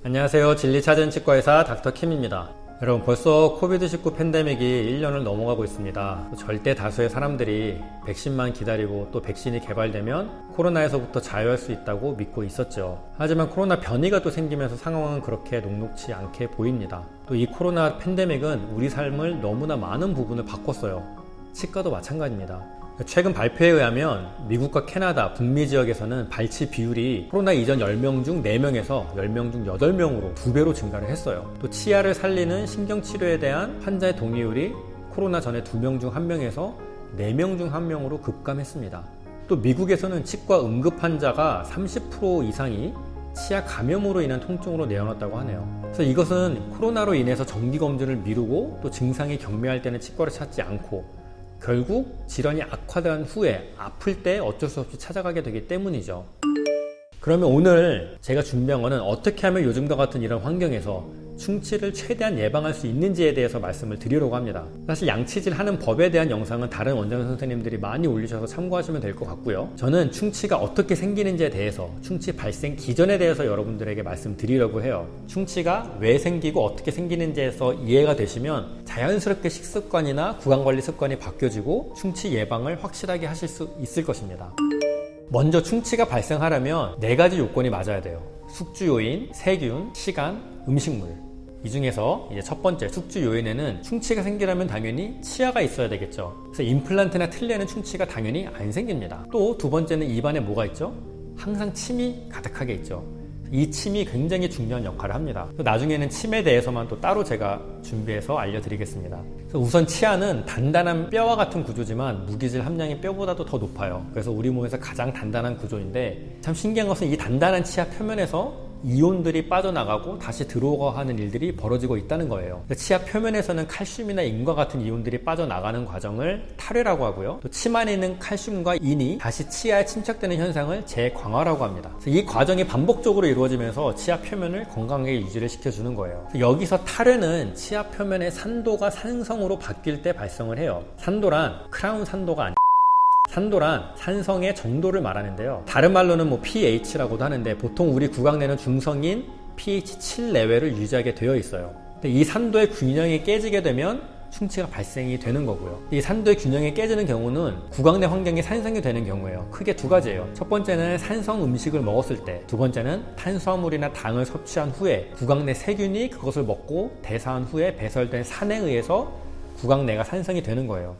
안녕하세요. 진리찾은 치과의사 닥터킴입니다. 여러분, 벌써 코비드19 팬데믹이 1년을 넘어가고 있습니다. 절대 다수의 사람들이 백신만 기다리고 또 백신이 개발되면 코로나에서부터 자유할 수 있다고 믿고 있었죠. 하지만 코로나 변이가 또 생기면서 상황은 그렇게 녹록지 않게 보입니다. 또 이 코로나 팬데믹은 우리 삶을 너무나 많은 부분을 바꿨어요. 치과도 마찬가지입니다. 최근 발표에 의하면 미국과 캐나다, 북미 지역에서는 발치 비율이 코로나 이전 10명 중 4명에서 10명 중 8명으로 2배로 증가를 했어요. 또 치아를 살리는 신경치료에 대한 환자의 동의율이 코로나 전에 2명 중 1명에서 4명 중 1명으로 급감했습니다. 또 미국에서는 치과 응급 환자가 30% 이상이 치아 감염으로 인한 통증으로 내어놨다고 하네요. 그래서 이것은 코로나로 인해서 정기검진을 미루고 또 증상이 경미할 때는 치과를 찾지 않고 결국 질환이 악화된 후에 아플 때 어쩔 수 없이 찾아가게 되기 때문이죠. 그러면 오늘 제가 준비한 거는 어떻게 하면 요즘과 같은 이런 환경에서 충치를 최대한 예방할 수 있는지에 대해서 말씀을 드리려고 합니다. 사실 양치질 하는 법에 대한 영상은 다른 원장 선생님들이 많이 올리셔서 참고하시면 될 것 같고요. 저는 충치가 어떻게 생기는지에 대해서, 충치 발생 기전에 대해서 여러분들에게 말씀드리려고 해요. 충치가 왜 생기고 어떻게 생기는지에서 이해가 되시면 자연스럽게 식습관이나 구강관리 습관이 바뀌어지고 충치 예방을 확실하게 하실 수 있을 것입니다. 먼저 충치가 발생하려면 4가지 요건이 맞아야 돼요. 숙주 요인, 세균, 시간, 음식물. 이 중에서 이제 첫 번째 숙주 요인에는 충치가 생기려면 당연히 치아가 있어야 되겠죠. 그래서 임플란트나 틀니에는 충치가 당연히 안 생깁니다. 또 두 번째는 입안에 뭐가 있죠? 항상 침이 가득하게 있죠. 이 침이 굉장히 중요한 역할을 합니다. 나중에는 침에 대해서만 또 따로 제가 준비해서 알려드리겠습니다. 그래서 우선 치아는 단단한 뼈와 같은 구조지만 무기질 함량이 뼈보다도 더 높아요. 그래서 우리 몸에서 가장 단단한 구조인데, 참 신기한 것은 이 단단한 치아 표면에서 이온들이 빠져나가고 다시 들어오고 하는 일들이 벌어지고 있다는 거예요. 치아 표면에서는 칼슘이나 인과 같은 이온들이 빠져나가는 과정을 탈회라고 하고요. 또 침 안에 있는 칼슘과 인이 다시 치아에 침착되는 현상을 재광화라고 합니다. 이 과정이 반복적으로 이루어지면서 치아 표면을 건강하게 유지를 시켜주는 거예요. 여기서 탈회는 치아 표면의 산도가 산성으로 바뀔 때 발생을 해요. 산도란 크라운 산도가 아니에요. 산도란 산성의 정도를 말하는데요. 다른 말로는 pH라고도 하는데 보통 우리 구강 내는 중성인 pH 7 내외를 유지하게 되어 있어요. 근데 이 산도의 균형이 깨지게 되면 충치가 발생이 되는 거고요. 이 산도의 균형이 깨지는 경우는 구강 내 환경이 산성이 되는 경우예요. 크게 2가지예요. 첫 번째는 산성 음식을 먹었을 때, 두 번째는 탄수화물이나 당을 섭취한 후에 구강 내 세균이 그것을 먹고 대사한 후에 배설된 산에 의해서 구강 내가 산성이 되는 거예요.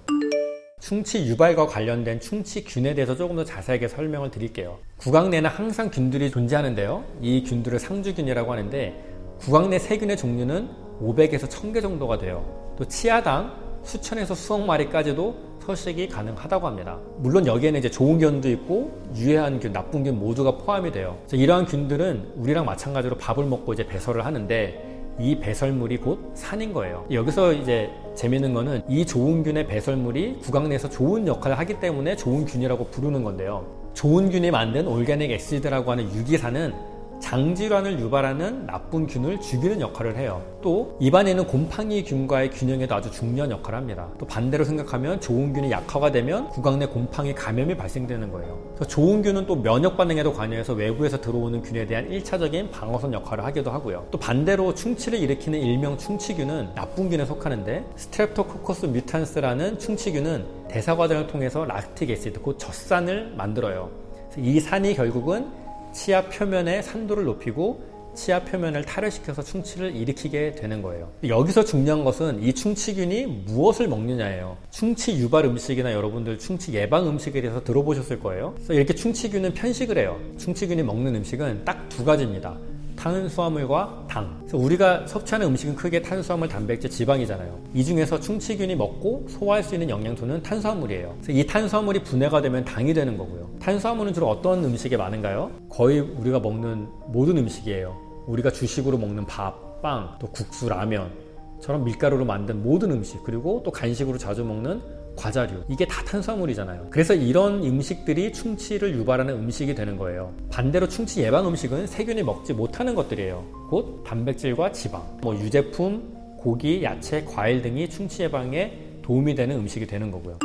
충치 유발과 관련된 충치균에 대해서 조금 더 자세하게 설명을 드릴게요. 구강 내는 항상 균들이 존재하는데요. 이 균들을 상주균이라고 하는데 구강 내 세균의 종류는 500에서 1000개 정도가 돼요. 또 치아당 수천에서 수억 마리까지도 서식이 가능하다고 합니다. 물론 여기에는 이제 좋은 균도 있고 유해한 균, 나쁜 균 모두가 포함이 돼요. 이러한 균들은 우리랑 마찬가지로 밥을 먹고 이제 배설을 하는데 이 배설물이 곧 산인 거예요. 여기서 이제 재밌는 거는 이 좋은 균의 배설물이 구강 내에서 좋은 역할을 하기 때문에 좋은 균이라고 부르는 건데요. 좋은 균이 만든 올가닉 엑시드라고 하는 유기산은 장질환을 유발하는 나쁜 균을 죽이는 역할을 해요. 또 입안에 있는 곰팡이 균과의 균형에도 아주 중요한 역할을 합니다. 또 반대로 생각하면 좋은 균이 약화가 되면 구강 내 곰팡이 감염이 발생되는 거예요. 좋은 균은 또 면역 반응에도 관여해서 외부에서 들어오는 균에 대한 1차적인 방어선 역할을 하기도 하고요. 또 반대로 충치를 일으키는 일명 충치균은 나쁜 균에 속하는데 스트랩토코커스 뮤탄스라는 충치균은 대사 과정을 통해서 락틱 애시드, 곧 젖산을 만들어요. 이 산이 결국은 치아 표면의 산도를 높이고 치아 표면을 탈회시켜서 충치를 일으키게 되는 거예요. 여기서 중요한 것은 이 충치균이 무엇을 먹느냐예요. 충치 유발 음식이나 여러분들 충치 예방 음식에 대해서 들어보셨을 거예요. 그래서 이렇게 충치균은 편식을 해요. 충치균이 먹는 음식은 딱 2가지입니다. 탄수화물과 당. 그래서 우리가 섭취하는 음식은 크게 탄수화물, 단백질, 지방이잖아요. 이 중에서 충치균이 먹고 소화할 수 있는 영양소는 탄수화물이에요. 그래서 이 탄수화물이 분해가 되면 당이 되는 거고요. 탄수화물은 주로 어떤 음식에 많은가요? 거의 우리가 먹는 모든 음식이에요. 우리가 주식으로 먹는 밥, 빵, 또 국수, 라면처럼 밀가루로 만든 모든 음식, 그리고 또 간식으로 자주 먹는 과자류, 이게 다 탄수화물이잖아요. 그래서 이런 음식들이 충치를 유발하는 음식이 되는 거예요. 반대로 충치 예방 음식은 세균이 먹지 못하는 것들이에요. 곧 단백질과 지방, 유제품, 고기, 야채, 과일 등이 충치 예방에 도움이 되는 음식이 되는 거고요.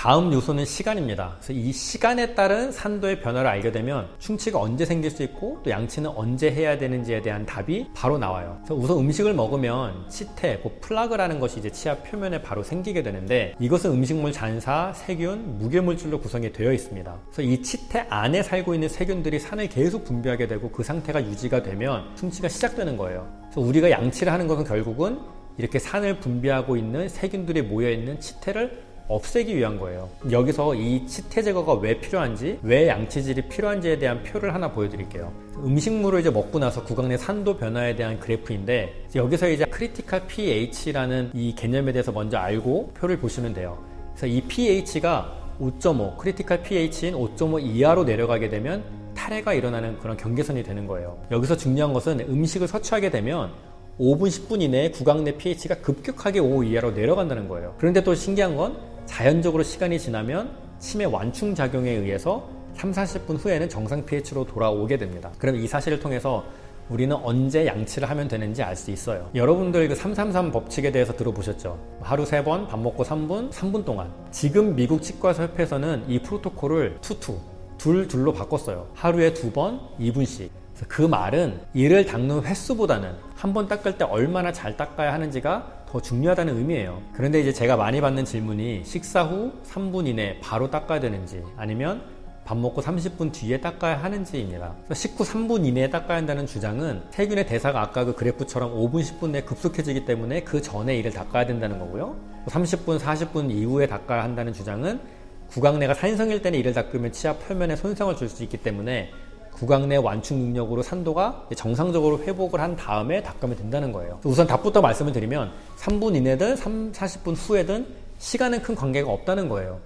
다음 요소는 시간입니다. 그래서 이 시간에 따른 산도의 변화를 알게 되면 충치가 언제 생길 수 있고 또 양치는 언제 해야 되는지에 대한 답이 바로 나와요. 그래서 우선 음식을 먹으면 치태, 플라그라는 것이 이제 치아 표면에 바로 생기게 되는데 이것은 음식물 잔사, 세균, 무게물질로 구성이 되어 있습니다. 그래서 이 치태 안에 살고 있는 세균들이 산을 계속 분비하게 되고 그 상태가 유지가 되면 충치가 시작되는 거예요. 그래서 우리가 양치를 하는 것은 결국은 이렇게 산을 분비하고 있는 세균들이 모여있는 치태를 없애기 위한 거예요. 여기서 이 치태 제거가 왜 필요한지, 왜 양치질이 필요한지에 대한 표를 하나 보여드릴게요. 음식물을 이제 먹고 나서 구강 내 산도 변화에 대한 그래프인데 여기서 이제 크리티컬 pH라는 이 개념에 대해서 먼저 알고 표를 보시면 돼요. 그래서 이 pH가 5.5, 크리티컬 pH인 5.5 이하로 내려가게 되면 탈해가 일어나는 그런 경계선이 되는 거예요. 여기서 중요한 것은 음식을 섭취하게 되면 5분, 10분 이내에 구강 내 pH가 급격하게 5 이하로 내려간다는 거예요. 그런데 또 신기한 건 자연적으로 시간이 지나면 치매 완충 작용에 의해서 3, 40분 후에는 정상 pH로 돌아오게 됩니다. 그럼 이 사실을 통해서 우리는 언제 양치를 하면 되는지 알 수 있어요. 여러분들 그 333 법칙에 대해서 들어보셨죠? 하루 3번, 밥 먹고 3분 동안. 지금 미국 치과협회에서는 이 프로토콜을 둘로 바꿨어요. 하루에 2번, 2분씩. 그 말은 이를 닦는 횟수보다는 한 번 닦을 때 얼마나 잘 닦아야 하는지가 더 중요하다는 의미예요. 그런데 이제 제가 많이 받는 질문이 식사 후 3분 이내 바로 닦아야 되는지 아니면 밥 먹고 30분 뒤에 닦아야 하는지입니다. 식후 3분 이내에 닦아야 한다는 주장은 세균의 대사가 아까 그 그래프처럼 5분, 10분 내에 급속해지기 때문에 그 전에 이를 닦아야 된다는 거고요. 30분, 40분 이후에 닦아야 한다는 주장은 구강 내가 산성일 때는 이를 닦으면 치아 표면에 손상을 줄 수 있기 때문에 구강 내 완충 능력으로 산도가 정상적으로 회복을 한 다음에 닦으면 된다는 거예요. 우선 답부터 말씀을 드리면 3분 이내든 40분 후에든 시간은 큰 관계가 없다는 거예요.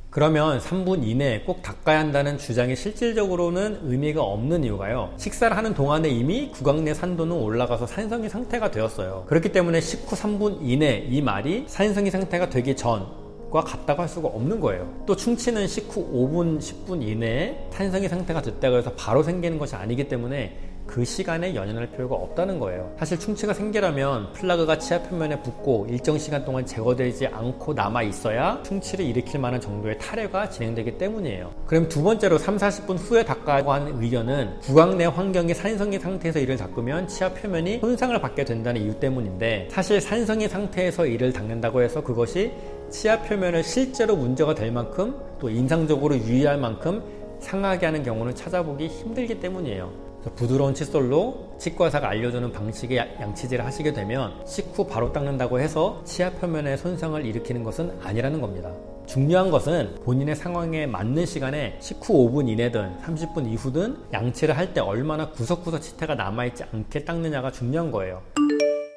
그러면 3분 이내에 꼭 닦아야 한다는 주장이 실질적으로는 의미가 없는 이유가요. 식사를 하는 동안에 이미 구강 내 산도는 올라가서 산성이 상태가 되었어요. 그렇기 때문에 식후 3분 이내 이 말이 산성이 상태가 되기 전 과 같다고 할 수가 없는 거예요. 또 충치는 식후 5분, 10분 이내에 산성이 상태가 됐다고 해서 바로 생기는 것이 아니기 때문에 그 시간에 연연할 필요가 없다는 거예요. 사실 충치가 생기려면 플라그가 치아 표면에 붙고 일정 시간 동안 제거되지 않고 남아 있어야 충치를 일으킬 만한 정도의 탈해가 진행되기 때문이에요. 그럼 두 번째로 3, 40분 후에 닦아야 하는 의견은 구강 내 환경이 산성이 상태에서 이를 닦으면 치아 표면이 손상을 받게 된다는 이유 때문인데 사실 산성이 상태에서 이를 닦는다고 해서 그것이 치아 표면을 실제로 문제가 될 만큼 또 인상적으로 유의할 만큼 상하게 하는 경우는 찾아보기 힘들기 때문이에요. 부드러운 칫솔로 치과의사가 알려주는 방식의 양치질을 하시게 되면 식후 바로 닦는다고 해서 치아 표면에 손상을 일으키는 것은 아니라는 겁니다. 중요한 것은 본인의 상황에 맞는 시간에 식후 5분 이내든 30분 이후든 양치를 할 때 얼마나 구석구석 치태가 남아있지 않게 닦느냐가 중요한 거예요.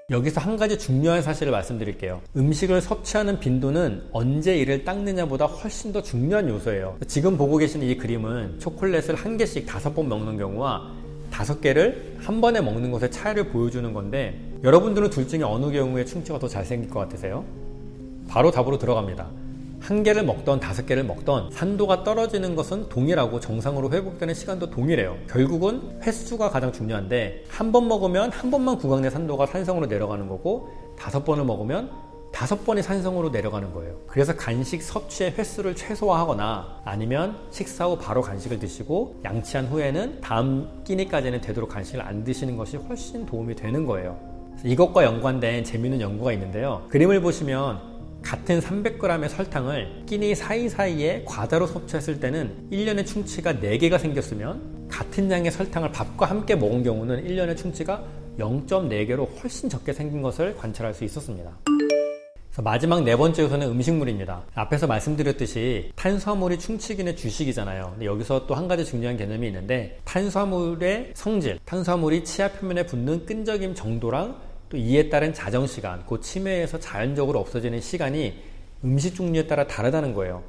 여기서 한 가지 중요한 사실을 말씀드릴게요. 음식을 섭취하는 빈도는 언제 이를 닦느냐보다 훨씬 더 중요한 요소예요. 지금 보고 계시는 이 그림은 초콜릿을 한 개씩 5번 먹는 경우와 5개를 한 번에 먹는 것의 차이를 보여주는 건데 여러분들은 둘 중에 어느 경우에 충치가 더 잘 생길 것 같으세요? 바로 답으로 들어갑니다. 한 개를 먹던 5개를 먹던 산도가 떨어지는 것은 동일하고 정상으로 회복되는 시간도 동일해요. 결국은 횟수가 가장 중요한데 한 번 먹으면 한 번만 구강 내 산도가 산성으로 내려가는 거고 5번을 먹으면 5번이 산성으로 내려가는 거예요. 그래서 간식 섭취의 횟수를 최소화하거나 아니면 식사 후 바로 간식을 드시고 양치한 후에는 다음 끼니까지는 되도록 간식을 안 드시는 것이 훨씬 도움이 되는 거예요. 이것과 연관된 재미있는 연구가 있는데요. 그림을 보시면 같은 300g의 설탕을 끼니 사이사이에 과다로 섭취했을 때는 1년에 충치가 4개가 생겼으면 같은 양의 설탕을 밥과 함께 먹은 경우는 1년에 충치가 0.4개로 훨씬 적게 생긴 것을 관찰할 수 있었습니다. 마지막 네 번째 요소는 음식물입니다. 앞에서 말씀드렸듯이 탄수화물이 충치균의 주식이잖아요. 근데 여기서 또 한 가지 중요한 개념이 있는데 탄수화물의 성질, 탄수화물이 치아 표면에 붙는 끈적임 정도랑 또 이에 따른 자정시간, 그 치매에서 자연적으로 없어지는 시간이 음식 종류에 따라 다르다는 거예요.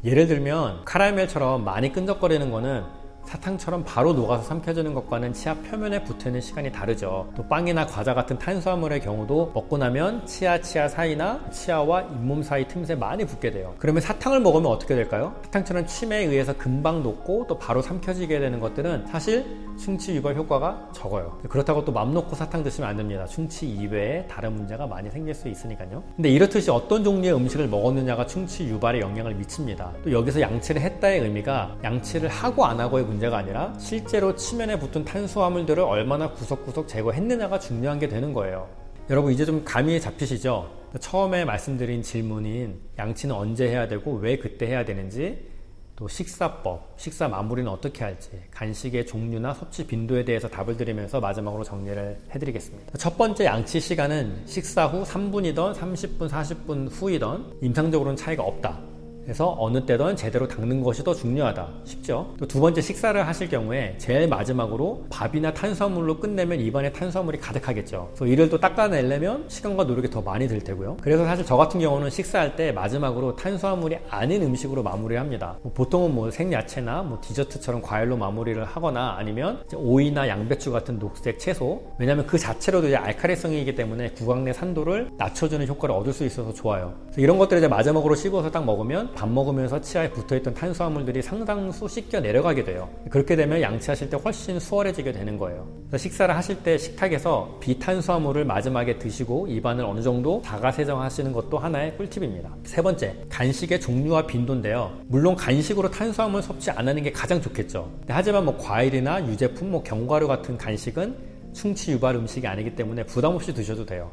예를 들면 카라멜처럼 많이 끈적거리는 거는 사탕처럼 바로 녹아서 삼켜지는 것과는 치아 표면에 붙어있는 시간이 다르죠. 또 빵이나 과자 같은 탄수화물의 경우도 먹고 나면 치아 사이나 치아와 잇몸 사이 틈새 많이 붙게 돼요. 그러면 사탕을 먹으면 어떻게 될까요? 사탕처럼 침에 의해서 금방 녹고 또 바로 삼켜지게 되는 것들은 사실 충치 유발 효과가 적어요. 그렇다고 또 맘 놓고 사탕 드시면 안 됩니다. 충치 이외에 다른 문제가 많이 생길 수 있으니까요. 근데 이렇듯이 어떤 종류의 음식을 먹었느냐가 충치 유발에 영향을 미칩니다. 또 여기서 양치를 했다의 의미가 양치를 하고 안 하고의 문제가 아니라 실제로 치면에 붙은 탄수화물들을 얼마나 구석구석 제거했느냐가 중요한 게 되는 거예요. 여러분 이제 좀 감이 잡히시죠? 처음에 말씀드린 질문인 양치는 언제 해야 되고 왜 그때 해야 되는지, 또 식사법, 식사 마무리는 어떻게 할지, 간식의 종류나 섭취 빈도에 대해서 답을 드리면서 마지막으로 정리를 해드리겠습니다. 첫 번째 양치 시간은 식사 후 3분이던 30분, 40분 후이던 임상적으로는 차이가 없다. 그래서 어느 때든 제대로 닦는 것이 더 중요하다. 쉽죠? 또 두 번째 식사를 하실 경우에 제일 마지막으로 밥이나 탄수화물로 끝내면 입안에 탄수화물이 가득하겠죠. 그래서 이를 또 닦아내려면 시간과 노력이 더 많이 들 테고요. 그래서 사실 저 같은 경우는 식사할 때 마지막으로 탄수화물이 아닌 음식으로 마무리를 합니다. 보통은 생야채나 디저트처럼 과일로 마무리를 하거나 아니면 오이나 양배추 같은 녹색 채소, 왜냐하면 그 자체로도 이제 알칼리성이기 때문에 구강 내 산도를 낮춰주는 효과를 얻을 수 있어서 좋아요. 그래서 이런 것들을 이제 마지막으로 씹어서 딱 먹으면 밥 먹으면서 치아에 붙어있던 탄수화물들이 상당수 씻겨 내려가게 돼요. 그렇게 되면 양치하실 때 훨씬 수월해지게 되는 거예요. 그래서 식사를 하실 때 식탁에서 비탄수화물을 마지막에 드시고 입안을 어느 정도 자가세정하시는 것도 하나의 꿀팁입니다. 세 번째, 간식의 종류와 빈도인데요. 물론 간식으로 탄수화물 섭취 안 하는 게 가장 좋겠죠. 하지만 과일이나 유제품, 견과류 같은 간식은 충치 유발 음식이 아니기 때문에 부담 없이 드셔도 돼요.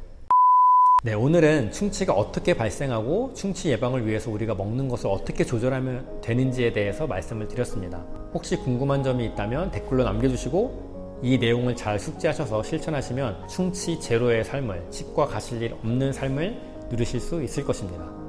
네, 오늘은 충치가 어떻게 발생하고 충치 예방을 위해서 우리가 먹는 것을 어떻게 조절하면 되는지에 대해서 말씀을 드렸습니다. 혹시 궁금한 점이 있다면 댓글로 남겨주시고 이 내용을 잘 숙지하셔서 실천하시면 충치 제로의 삶을, 치과 가실 일 없는 삶을 누리실 수 있을 것입니다.